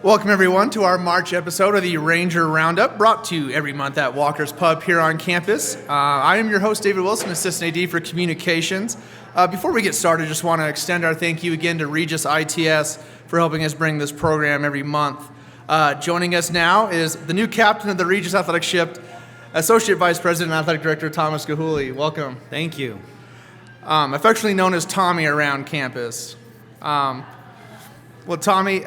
Welcome, everyone, to our March episode of the Ranger Roundup, brought to you every month at Walker's Pub here on campus. I am your host, David Wilson, Assistant AD for Communications. Before we get started, I just want to extend our thank you again to Regis ITS for helping us bring this program every month. Joining us now is the new captain of the Regis Athletic Ship, Associate Vice President and Athletic Director Thomas Gilhooly. Welcome. Thank you. Affectionately known as Tommy around campus. Well, Tommy,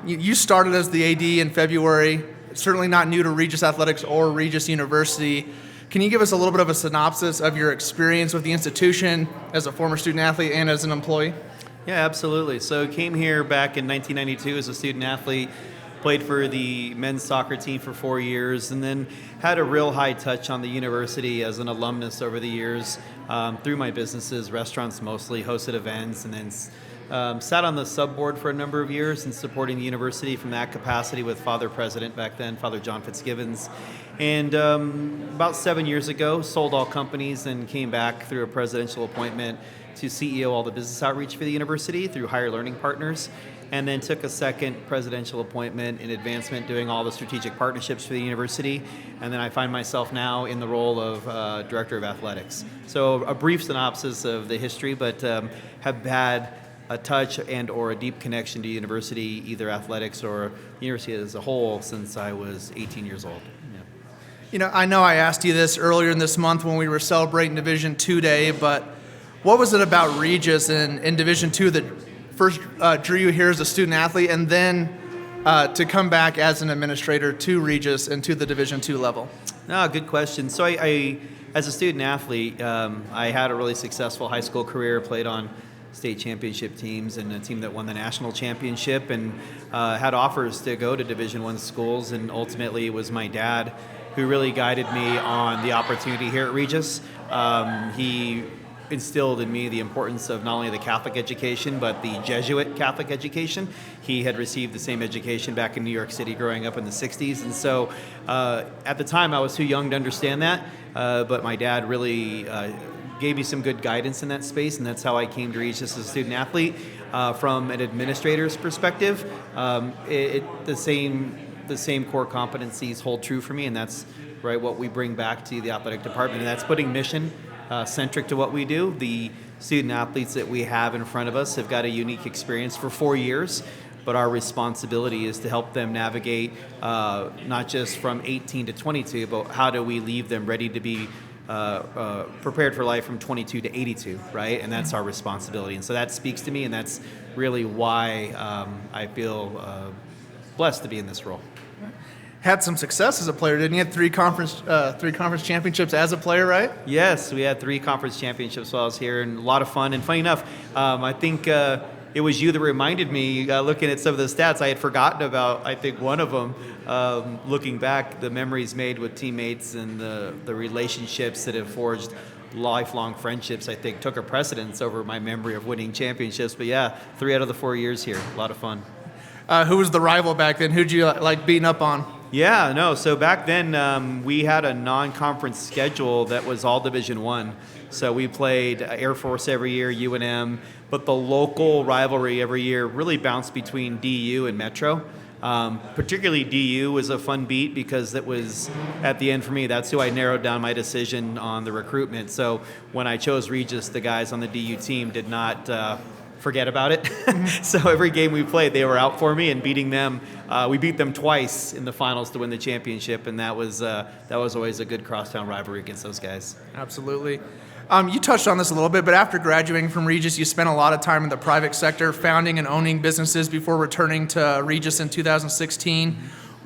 you started as the AD in February, certainly not new to Regis Athletics or Regis University. Can you give us a little bit of a synopsis of your experience with the institution as a former student athlete and as an employee? Yeah, absolutely. So came here back in 1992 as a student athlete, played for the men's soccer team for 4 years, and then had a real high touch on the university as an alumnus over the years through my businesses, restaurants mostly, hosted events, and then sat on the sub-board for a number of years and supporting the university from that capacity with Father President back then, Father John Fitzgibbons. And about 7 years ago, sold all companies and came back through a presidential appointment to CEO all the business outreach for the university through Higher Learning Partners, and then took a second presidential appointment in advancement doing all the strategic partnerships for the university. And then I find myself now in the role of Director of Athletics. So a brief synopsis of the history, but have had a touch and or a deep connection to university, either athletics or university as a whole, since I was 18 years old. Yeah. You know I asked you this earlier in this month when we were celebrating Division II Day, but what was it about Regis in Division II that first drew you here as a student athlete and then to come back as an administrator to Regis and to the Division II level? No, good question. So I as a student athlete, I had a really successful high school career, played on state championship teams and a team that won the national championship, and had offers to go to Division I schools, and ultimately it was my dad who really guided me on the opportunity here at Regis. He instilled in me the importance of not only the Catholic education, but the Jesuit Catholic education. He had received the same education back in New York City growing up in the 60s. And so at the time I was too young to understand that, but my dad really gave me some good guidance in that space, and that's how I came to Regis as a student athlete. From an administrator's perspective, the same core competencies hold true for me, and that's right what we bring back to the athletic department, and that's putting mission centric to what we do. The student athletes that we have in front of us have got a unique experience for 4 years, but our responsibility is to help them navigate not just from 18 to 22, but how do we leave them ready to be prepared for life from 22 to 82, right? And that's our responsibility. And so that speaks to me, and that's really why I feel blessed to be in this role. Had some success as a player, didn't you? Had three conference championships as a player, right? Yes, we had 3 conference championships while I was here, and a lot of fun. And funny enough, I think it was you that reminded me, looking at some of the stats, I had forgotten about, I think, one of them. Looking back, the memories made with teammates and the relationships that have forged lifelong friendships, I think, took a precedence over my memory of winning championships. But yeah, 3 out of the 4 years here, a lot of fun. Who was the rival back then? Who'd you like beating up on? Yeah, no. So back then, we had a non-conference schedule that was all Division I. So we played Air Force every year, UNM, but the local rivalry every year really bounced between DU and Metro. Particularly DU was a fun beat because it was, at the end for me, that's who I narrowed down my decision on the recruitment. So when I chose Regis, the guys on the DU team did not forget about it. So every game we played, they were out for me, and beating them, we beat them twice in the finals to win the championship, and that was always a good crosstown rivalry against those guys. Absolutely. You touched on this a little bit, but after graduating from Regis, you spent a lot of time in the private sector, founding and owning businesses before returning to Regis in 2016.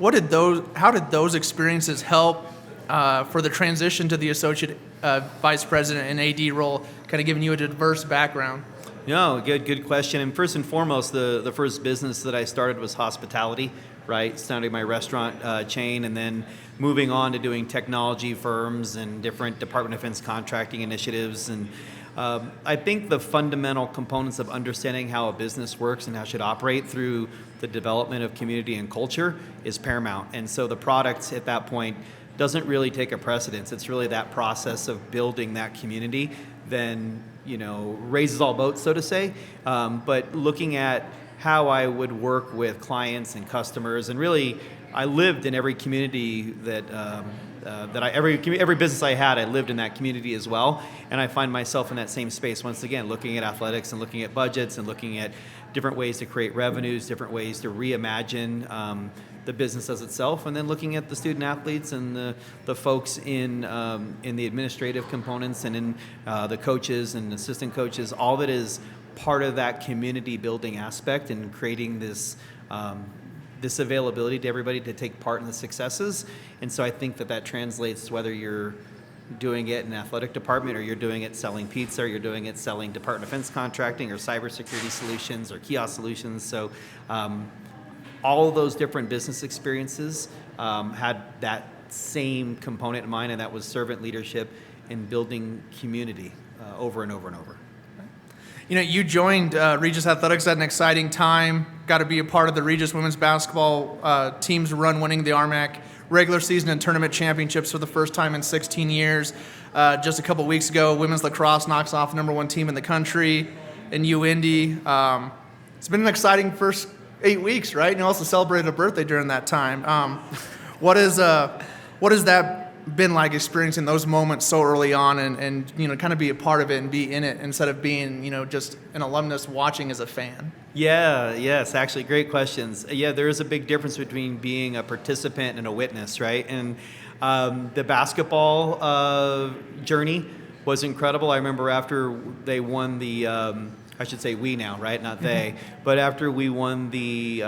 How did those experiences help for the transition to the associate vice president and AD role, kind of giving you a diverse background? No, good question. And first and foremost, the first business that I started was hospitality, right? Starting my restaurant chain, and then moving on to doing technology firms and different Department of Defense contracting initiatives. And I think the fundamental components of understanding how a business works and how it should operate through the development of community and culture is paramount. And so the product at that point doesn't really take a precedence. It's really that process of building that community then, raises all boats, so to say. But looking at how I would work with clients and customers, and really, I lived in every community that every business I had, I lived in that community as well, and I find myself in that same space once again, looking at athletics and looking at budgets and looking at different ways to create revenues, different ways to reimagine the business as itself, and then looking at the student athletes and the folks in the administrative components and in the coaches and assistant coaches, all that is part of that community building aspect and creating this availability to everybody to take part in the successes. And so I think that translates whether you're doing it in the athletic department or you're doing it selling pizza or you're doing it selling Department of Defense contracting or cybersecurity solutions or kiosk solutions. So all of those different business experiences had that same component in mind, and that was servant leadership and building community over and over and over. You know, you joined Regis Athletics at an exciting time, got to be a part of the Regis women's basketball team's run, winning the RMAC regular season and tournament championships for the first time in 16 years. Just a couple weeks ago, women's lacrosse knocks off number 1 team in the country in UIndy. It's been an exciting first 8 weeks, right? And you also celebrated a birthday during that time. What has that been like, experiencing those moments so early on and you know, kind of be a part of it and be in it instead of being, you know, just an alumnus watching as a fan? Yes, actually, great questions. Yeah, there is a big difference between being a participant and a witness, right? And the basketball journey was incredible. I remember after they won the, I should say we now, right? Not they. But after we won the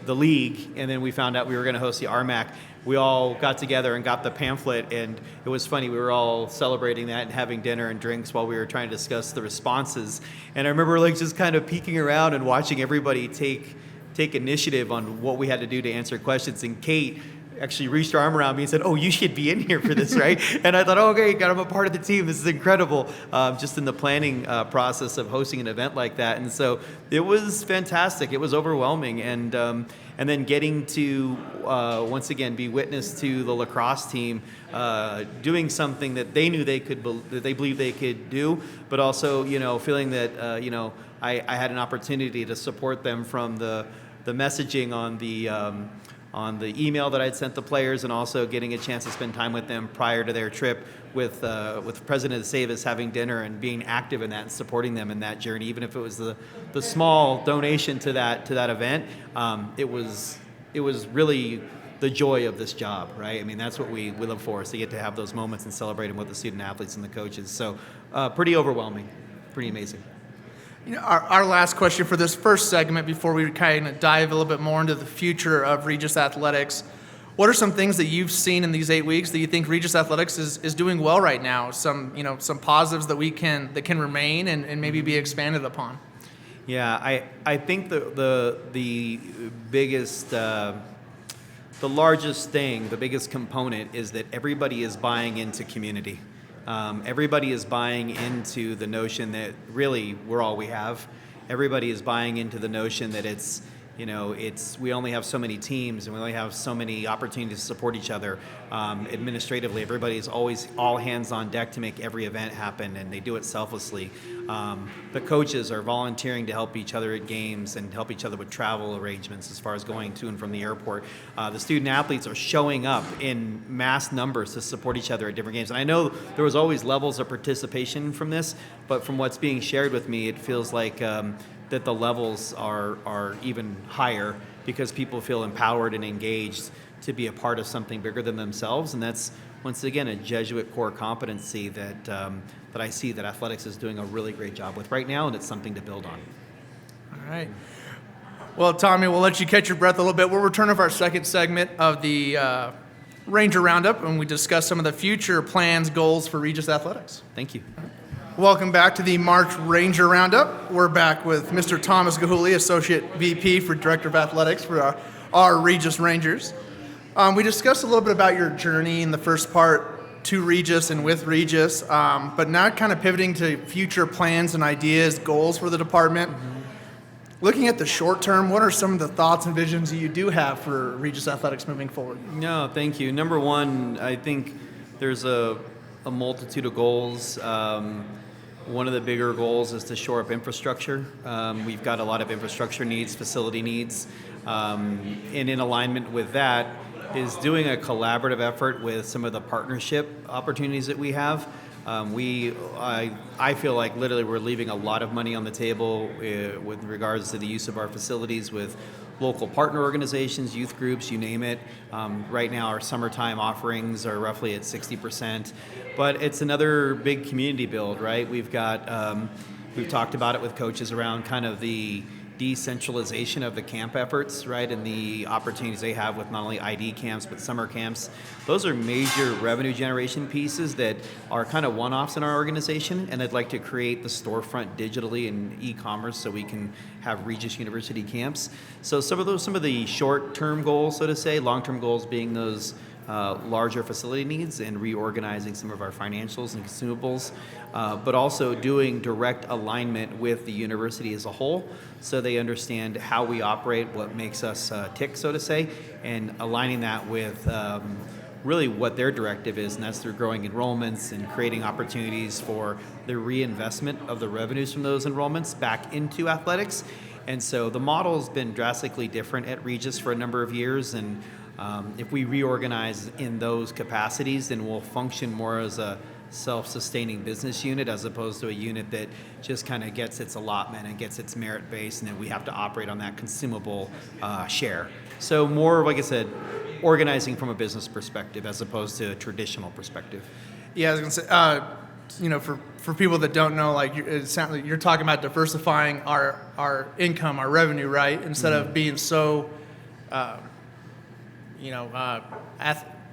league, and then we found out we were going to host the RMAC, we all got together and got the pamphlet, and it was funny. We were all celebrating that and having dinner and drinks while we were trying to discuss the responses. And I remember like just kind of peeking around and watching everybody take initiative on what we had to do to answer questions. And Kate actually reached her arm around me and said, "Oh, you should be in here for this, right?" And I thought, "Oh, okay, I'm a part of the team. This is incredible." Just in the planning process of hosting an event like that, and so it was fantastic. It was overwhelming, and then getting to once again be witness to the lacrosse team doing something that they knew that they believed they could do, but also feeling that I had an opportunity to support them from the messaging on the email that I'd sent the players, and also getting a chance to spend time with them prior to their trip with President of Savas, having dinner and being active in that and supporting them in that journey, even if it was the small donation to that event. It was really the joy of this job, right? I mean, that's what we look for, is to get to have those moments and celebrate them with the student athletes and the coaches. So pretty overwhelming, pretty amazing. You know, our last question for this first segment, before we kind of dive a little bit more into the future of Regis Athletics, what are some things that you've seen in these 8 weeks that you think Regis Athletics is doing well right now? Some positives that can remain and maybe be expanded upon. Yeah, I think the biggest, the largest thing, the biggest component is that everybody is buying into community. Everybody is buying into the notion that really we're all we have. Everybody is buying into the notion that we only have so many teams and we only have so many opportunities to support each other. Administratively, everybody is always all hands on deck to make every event happen, and they do it selflessly. The coaches are volunteering to help each other at games and help each other with travel arrangements as far as going to and from the airport. The student athletes are showing up in mass numbers to support each other at different games. And I know there was always levels of participation from this, but from what's being shared with me, it feels like that the levels are even higher, because people feel empowered and engaged to be a part of something bigger than themselves. And that's, once again, a Jesuit core competency that I see that athletics is doing a really great job with right now, and it's something to build on. All right. Well, Tommy, we'll let you catch your breath a little bit. We'll return to our second segment of the Ranger Roundup, and we discuss some of the future plans, goals for Regis Athletics. Thank you. Welcome back to the March Ranger Roundup. We're back with Mr. Thomas Gilhooly, Associate VP for Director of Athletics for our Regis Rangers. We discussed a little bit about your journey in the first part to Regis and with Regis, but now kind of pivoting to future plans and ideas, goals for the department. Mm-hmm. Looking at the short term, what are some of the thoughts and visions that you do have for Regis Athletics moving forward? No, thank you. Number one, I think there's a multitude of goals. one of the bigger goals is to shore up infrastructure. We've got a lot of infrastructure needs, facility needs, and in alignment with that is doing a collaborative effort with some of the partnership opportunities that we have. I feel like literally we're leaving a lot of money on the table with regards to the use of our facilities with local partner organizations, youth groups, you name it. Right now our summertime offerings are roughly at 60%, but it's another big community build, right? We've talked about it with coaches around kind of the decentralization of the camp efforts, right, and the opportunities they have with not only ID camps but summer camps. Those are major revenue generation pieces that are kind of one-offs in our organization, and I'd like to create the storefront digitally in e-commerce so we can have Regis University camps. So some of the short-term goals, so to say, long-term goals being those larger facility needs and reorganizing some of our financials and consumables, but also doing direct alignment with the university as a whole so they understand how we operate, what makes us tick, so to say, and aligning that with really what their directive is, and that's through growing enrollments and creating opportunities for the reinvestment of the revenues from those enrollments back into athletics. And so the model has been drastically different at Regis for a number of years, and if we reorganize in those capacities, then we'll function more as a self-sustaining business unit as opposed to a unit that just kind of gets its allotment and gets its merit base, and then we have to operate on that consumable share. So more, like I said, organizing from a business perspective as opposed to a traditional perspective. Yeah, I was gonna say, for people that don't know, like it sounds like you're talking about diversifying our income, our revenue, right? Instead of being so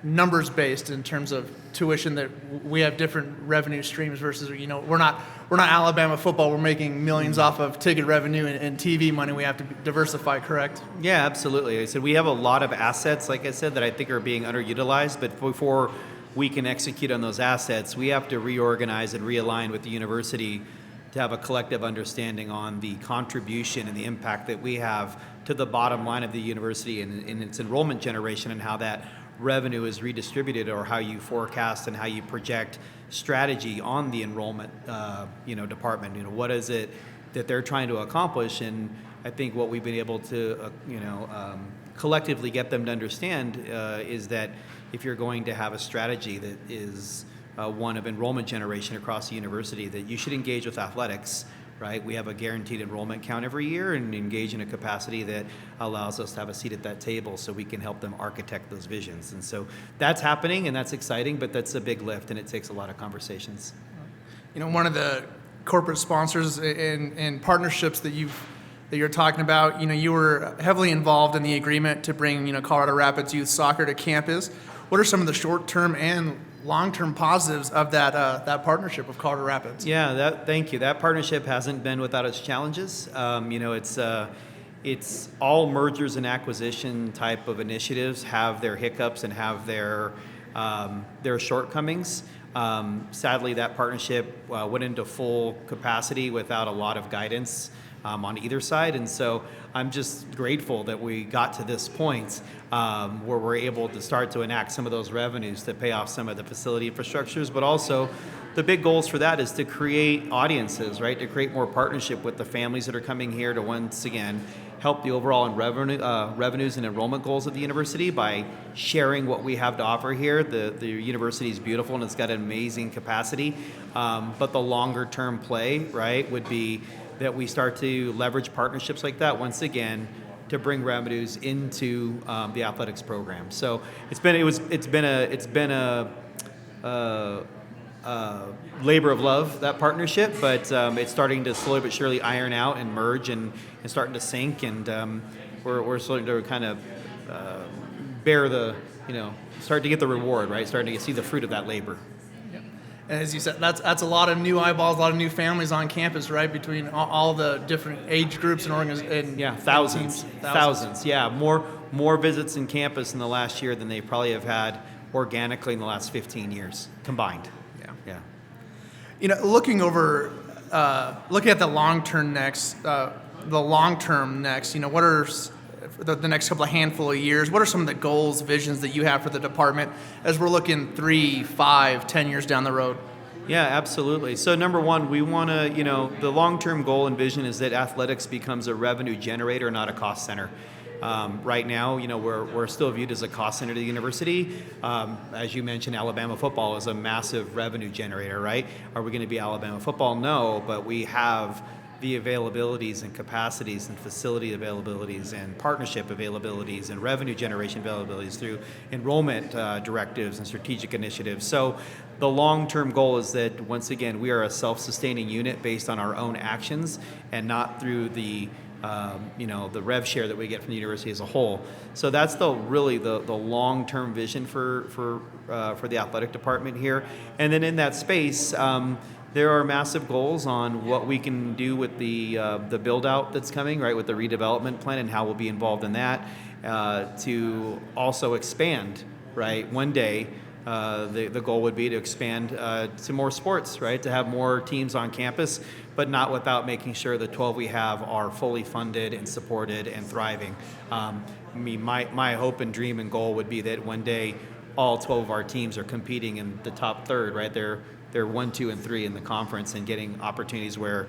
numbers based in terms of tuition, that we have different revenue streams versus we're not Alabama football. We're making millions off of ticket revenue and TV money. We have to diversify, correct? Yeah, absolutely. I said we have a lot of assets, like I said, that I think are being underutilized, but before we can execute on those assets, we have to reorganize and realign with the university to have a collective understanding on the contribution and the impact that we have to the bottom line of the university and in its enrollment generation, and how that revenue is redistributed, or how you forecast and how you project strategy on the enrollment department. What is it that they're trying to accomplish? And I think what we've been able to collectively get them to understand is that if you're going to have a strategy that is one of enrollment generation across the university, that you should engage with athletics, right? We have a guaranteed enrollment count every year and engage in a capacity that allows us to have a seat at that table so we can help them architect those visions. And so that's happening, and that's exciting, but that's a big lift, and it takes a lot of conversations. One of the corporate sponsors and partnerships that you're talking about, you were heavily involved in the agreement to bring, Colorado Rapids youth soccer to campus. What are some of the short-term and long-term positives of that partnership with Colorado Rapids? Yeah, thank you. That partnership hasn't been without its challenges. It's all mergers and acquisition type of initiatives have their hiccups and have their shortcomings. Sadly, that partnership went into full capacity without a lot of guidance on either side, and so I'm just grateful that we got to this point where we're able to start to enact some of those revenues to pay off some of the facility infrastructures, but also the big goals for that is to create audiences, right? To create more partnership with the families that are coming here to once again help the overall revenues and enrollment goals of the university by sharing what we have to offer here. The university is beautiful and it's got an amazing capacity, but the longer term play, right, would be that we start to leverage partnerships like that once again to bring revenues into the athletics program. So it's been a labor of love, that partnership, but it's starting to slowly but surely iron out and merge and starting to sink, and we're starting to kind of bear the start to get the reward, right? Starting to see the fruit of that labor. And as you said, that's a lot of new eyeballs, a lot of new families on campus, right? Between all the different age groups and organizations. Yeah, thousands. Yeah, more visits in campus in the last year than they probably have had organically in the last 15 years combined. Yeah. Looking at the long term next. What are the next couple of handful of years? What are some of the goals, visions that you have for the department as we're looking 3, 5, 10 years down the road? Yeah, absolutely. So number one, we want to, the long-term goal and vision is that athletics becomes a revenue generator, not a cost center. Right now, we're still viewed as a cost center to the university. As you mentioned, Alabama football is a massive revenue generator, right? Are we going to be Alabama football? No, but we have the availabilities and capacities and facility availabilities and partnership availabilities and revenue generation availabilities through enrollment directives and strategic initiatives. So the long-term goal is that, once again, we are a self-sustaining unit based on our own actions and not through the the rev share that we get from the university as a whole. So that's really the long-term vision for the athletic department here. And then in that space, there are massive goals on what we can do with the build-out that's coming, right, with the redevelopment plan and how we'll be involved in that, to also expand, right, one day. The goal would be to expand to more sports, right? To have more teams on campus, but not without making sure the 12 we have are fully funded and supported and thriving. My hope and dream and goal would be that one day all 12 of our teams are competing in the top third, right? They're 1, 2, and 3 in the conference and getting opportunities where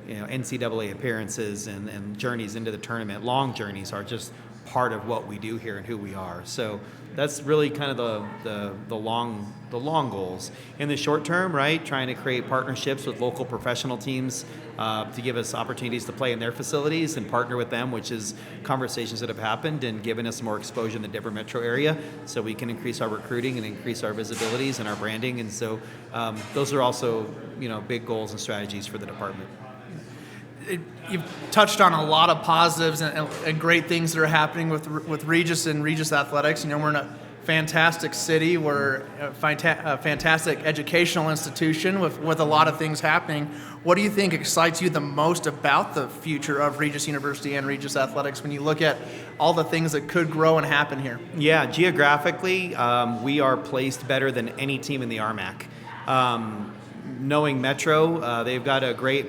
NCAA appearances and journeys into the tournament, long journeys, are just part of what we do here and who we are. So that's really kind of the long goals. In the short term, right, trying to create partnerships with local professional teams to give us opportunities to play in their facilities and partner with them, which is conversations that have happened and given us more exposure in the Denver metro area, so we can increase our recruiting and increase our visibilities and our branding. And so those are also big goals and strategies for the department. You've touched on a lot of positives and great things that are happening with Regis and Regis Athletics. We're in a fantastic city. We're a fantastic educational institution with a lot of things happening. What do you think excites you the most about the future of Regis University and Regis Athletics when you look at all the things that could grow and happen here? Yeah, geographically, we are placed better than any team in the RMAC. Knowing Metro, they've got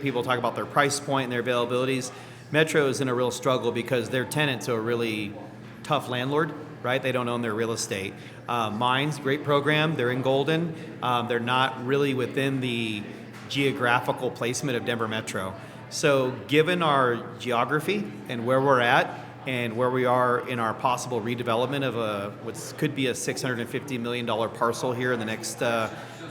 people talk about their price point and their availabilities. Metro is in a real struggle because they're tenant to a really tough landlord, right? They don't own their real estate. Mines, great program. They're in Golden. They're not really within the geographical placement of Denver Metro. So given our geography and where we're at and where we are in our possible redevelopment of what could be a $650 million parcel here in the next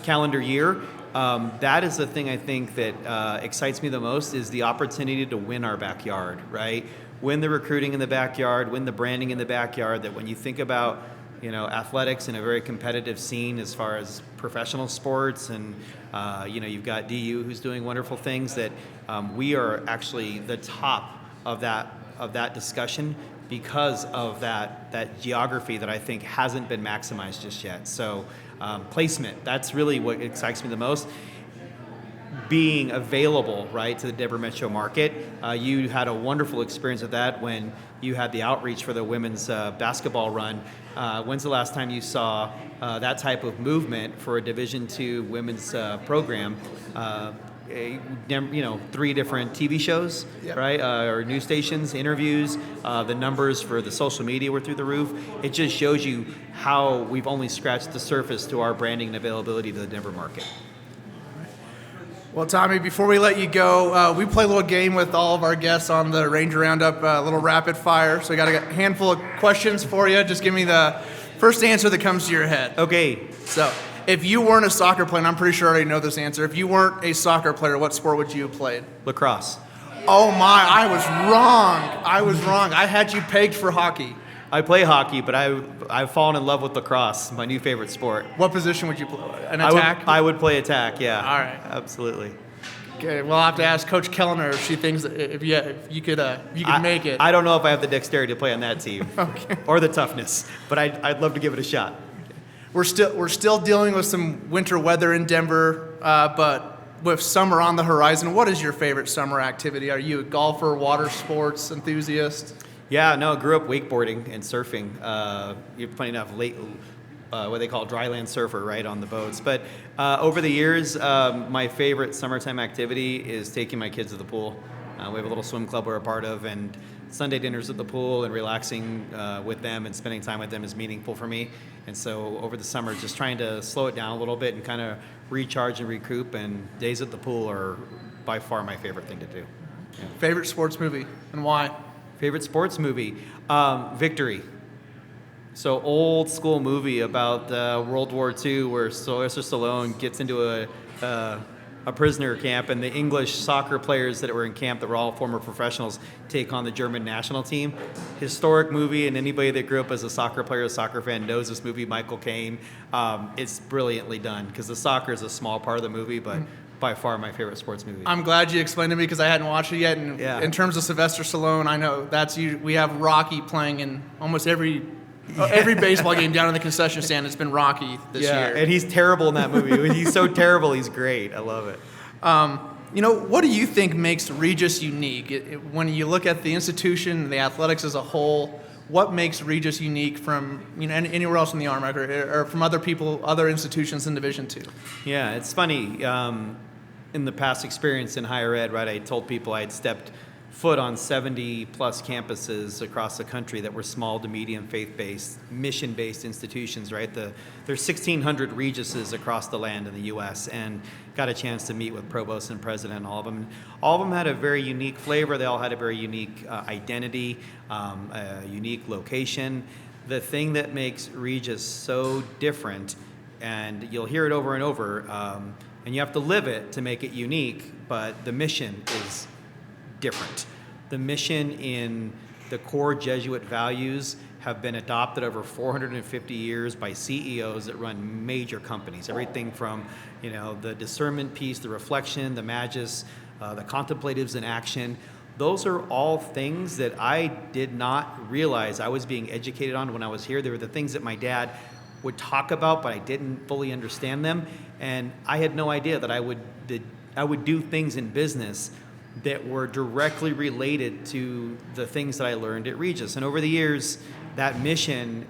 calendar year, that is the thing I think that excites me the most, is the opportunity to win our backyard, right? Win the recruiting in the backyard, win the branding in the backyard, that when you think about, athletics in a very competitive scene as far as professional sports and, you've got DU who's doing wonderful things, that we are actually the top of that discussion because of that geography that I think hasn't been maximized just yet. So placement, that's really what excites me the most. Being available, right, to the Denver metro market. You had a wonderful experience with that when you had the outreach for the women's basketball run. When's the last time you saw that type of movement for a Division II women's program? 3 different TV shows, yep, right, or news stations, interviews. The numbers for the social media were through the roof. It just shows you how we've only scratched the surface to our branding and availability to the Denver market. Well, Tommy, before we let you go, we play a little game with all of our guests on the Ranger Roundup, a little rapid fire. So I got a handful of questions for you. Just give me the first answer that comes to your head. Okay. So if you weren't a soccer player, and I'm pretty sure I already know this answer, if you weren't a soccer player, what sport would you have played? Lacrosse. Oh my, I was wrong. I had you pegged for hockey. I play hockey, but I've fallen in love with lacrosse, my new favorite sport. What position would you play? An attack? I would play attack, yeah. All right. Absolutely. Okay, well, I'll have to ask Coach Kellner if she thinks that if you could make it. I don't know if I have the dexterity to play on that team. Okay. Or the toughness, but I'd love to give it a shot. We're still dealing with some winter weather in Denver, but with summer on the horizon, what is your favorite summer activity? Are you a golfer, water sports enthusiast? Yeah, no, I grew up wakeboarding and surfing. You're funny enough, what they call dryland surfer, right, on the boats. But over the years, my favorite summertime activity is taking my kids to the pool. We have a little swim club we're a part of, and Sunday dinners at the pool and relaxing with them and spending time with them is meaningful for me. And so over the summer, just trying to slow it down a little bit and kind of recharge and recoup. And days at the pool are by far my favorite thing to do. Yeah. Favorite sports movie and why? Favorite sports movie? Victory. So old school movie about World War II where Sylvester Stallone gets into a prisoner camp, and the English soccer players that were in camp that were all former professionals take on the German national team. Historic movie, and anybody that grew up as a soccer player, a soccer fan, knows this movie, Michael Caine. It's brilliantly done because the soccer is a small part of the movie, but by far my favorite sports movie. I'm glad you explained to me because I hadn't watched it yet. And in terms of Sylvester Stallone, I know we have Rocky playing in almost every baseball game down in the concession stand. It's been Rocky this year. And he's terrible in that movie. He's so terrible, he's great. I love it. What do you think makes Regis unique? When you look at the institution, the athletics as a whole, what makes Regis unique from anywhere else in the Army or from other institutions in Division II? Yeah, it's funny. In the past experience in higher ed, right, I told people I had stepped foot on 70 plus campuses across the country that were small to medium faith-based, mission-based institutions, right? There's 1,600 Regises across the land in the U.S. and got a chance to meet with provost and president, all of them. All of them had a very unique flavor. They all had a very unique identity, a unique location. The thing that makes Regis so different, and you'll hear it over and over, and you have to live it to make it unique, but the mission is different. The mission in the core Jesuit values have been adopted over 450 years by CEOs that run major companies. Everything from, the discernment piece, the reflection, the magis, the contemplatives in action. Those are all things that I did not realize I was being educated on when I was here. They were the things that my dad would talk about, but I didn't fully understand them. And I had no idea that I would do things in business that were directly related to the things that I learned at Regis. And over the years, that mission,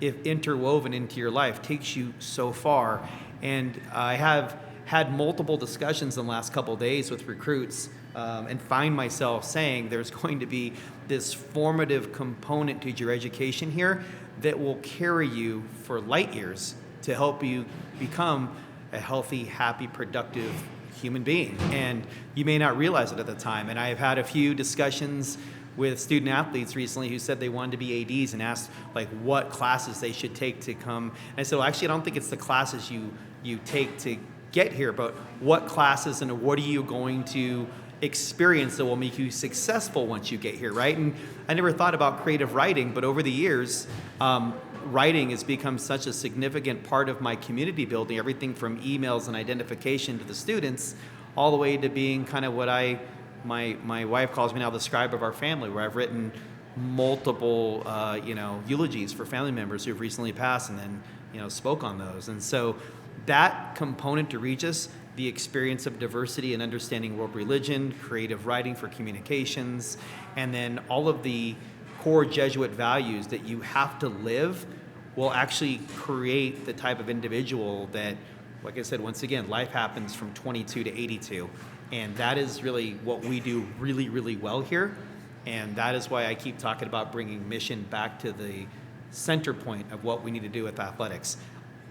if interwoven into your life, takes you so far. And I have had multiple discussions in the last couple of days with recruits and find myself saying there's going to be this formative component to your education here that will carry you for light years to help you become a healthy, happy, productive human being. And you may not realize it at the time. And I have had a few discussions with student athletes recently who said they wanted to be ADs and asked what classes they should take to come. And I said, well, actually, I don't think it's the classes you take to get here, but what classes and what are you going to experience that will make you successful once you get here, right? And I never thought about creative writing, but over the years, writing has become such a significant part of my community building, everything from emails and identification to the students, all the way to being kind of what my wife calls me now the scribe of our family, where I've written multiple eulogies for family members who've recently passed and then spoke on those. And so that component to Regis, the experience of diversity and understanding world religion, creative writing for communications, and then all of the core Jesuit values that you have to live will actually create the type of individual that, like I said, once again, life happens from 22 to 82. And that is really what we do really, really well here. And that is why I keep talking about bringing mission back to the center point of what we need to do with athletics.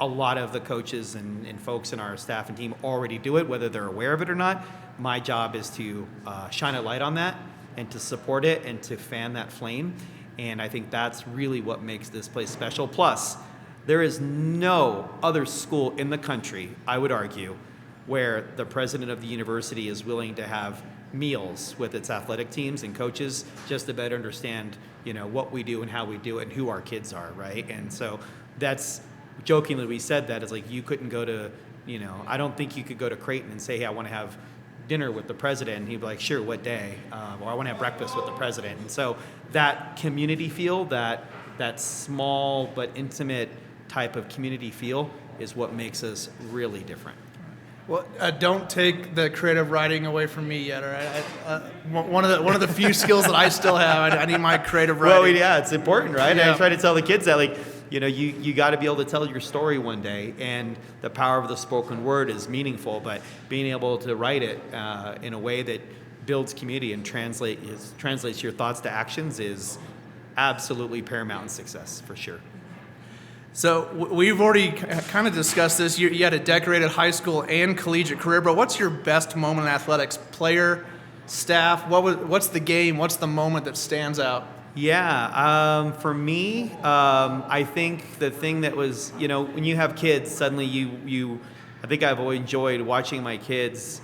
A lot of the coaches and folks in our staff and team already do it, whether they're aware of it or not. My job is to shine a light on that and to support it and to fan that flame. And I think that's really what makes this place special. Plus, there is no other school in the country, I would argue, where the president of the university is willing to have meals with its athletic teams and coaches just to better understand, what we do and how we do it and who our kids are, right? And so that's, jokingly we said that, it's like you couldn't go to, I don't think you could go to Creighton and say, hey, I want to have dinner with the president, and he'd be like, sure, what day? Or I want to have breakfast with the president. And so that community feel, that small but intimate type of community feel is what makes us really different. Well, don't take the creative writing away from me yet. All right, one of the few skills that I still have. I need my creative writing. Well, yeah, it's important, right? Yeah. And I try to tell the kids that, you got to be able to tell your story one day, and the power of the spoken word is meaningful. But being able to write it in a way that builds community and translates your thoughts to actions is absolutely paramount in success, for sure. So we've already kind of discussed this. You had a decorated high school and collegiate career, but what's your best moment in athletics? Player, staff, what's the game? What's the moment that stands out? Yeah, for me, I think the thing that was, when you have kids, suddenly I think I've always enjoyed watching my kids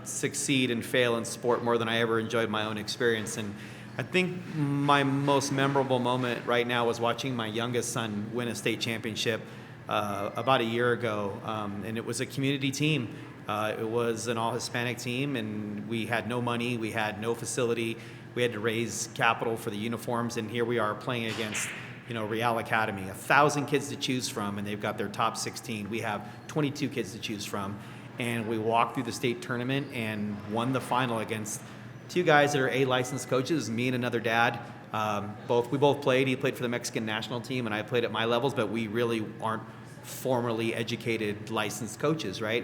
succeed and fail in sport more than I ever enjoyed my own experience. And I think my most memorable moment right now was watching my youngest son win a state championship about a year ago, and it was a community team. It was an all-Hispanic team, and we had no money, we had no facility, we had to raise capital for the uniforms, and here we are playing against Real Academy, 1,000 kids to choose from, and they've got their top 16. We have 22 kids to choose from, and we walked through the state tournament and won the final against two guys that are A licensed coaches, me and another dad. We both played. He played for the Mexican national team, and I played at my levels, but we really aren't formally educated licensed coaches, right?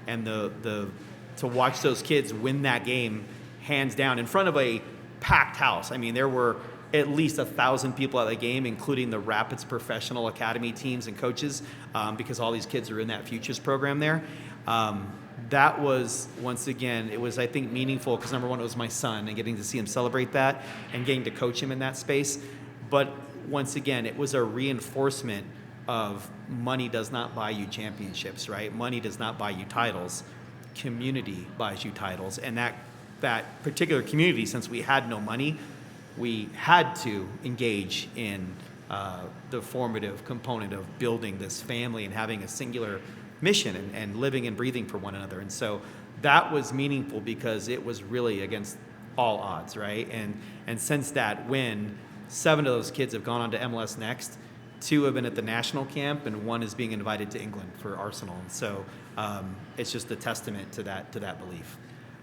And to watch those kids win that game hands down in front of a packed house. I mean, there were at least 1,000 people at the game, including the Rapids Professional Academy teams and coaches, because all these kids are in that Futures program there. That was, once again, it was, I think, meaningful because, number one, it was my son and getting to see him celebrate that and getting to coach him in that space. But once again, it was a reinforcement of money does not buy you championships, right? Money does not buy you titles. Community buys you titles. And that particular community, since we had no money, we had to engage in the formative component of building this family and having a singular mission and living and breathing for one another. And so that was meaningful because it was really against all odds, right? And since that win, 7 of those kids have gone on to MLS Next. 2 have been at the national camp, and 1 is being invited to England for Arsenal. And so it's just a testament to that belief.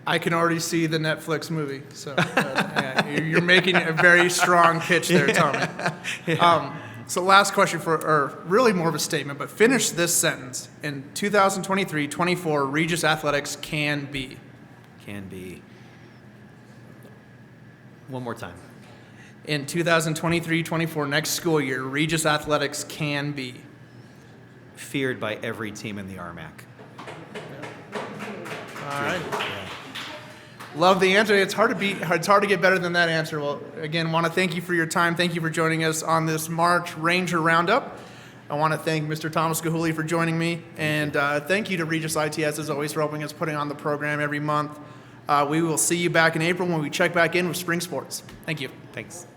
I can already see the Netflix movie. So you're making a very strong pitch there, Tommy. Yeah. So last question or really more of a statement, but finish this sentence. In 2023-24, Regis Athletics can be. Can be. One more time. In 2023-24, next school year, Regis Athletics can be. Feared by every team in the RMAC. All right. Yeah. Love the answer. It's hard to get better than that answer. Well, again, want to thank you for your time. Thank you for joining us on this March Ranger Roundup. I want to thank Mr. Thomas Gilhooly for joining me, and thank you to Regis ITS as always for helping us putting on the program every month. We will see you back in April when we check back in with spring sports. Thank you. Thanks.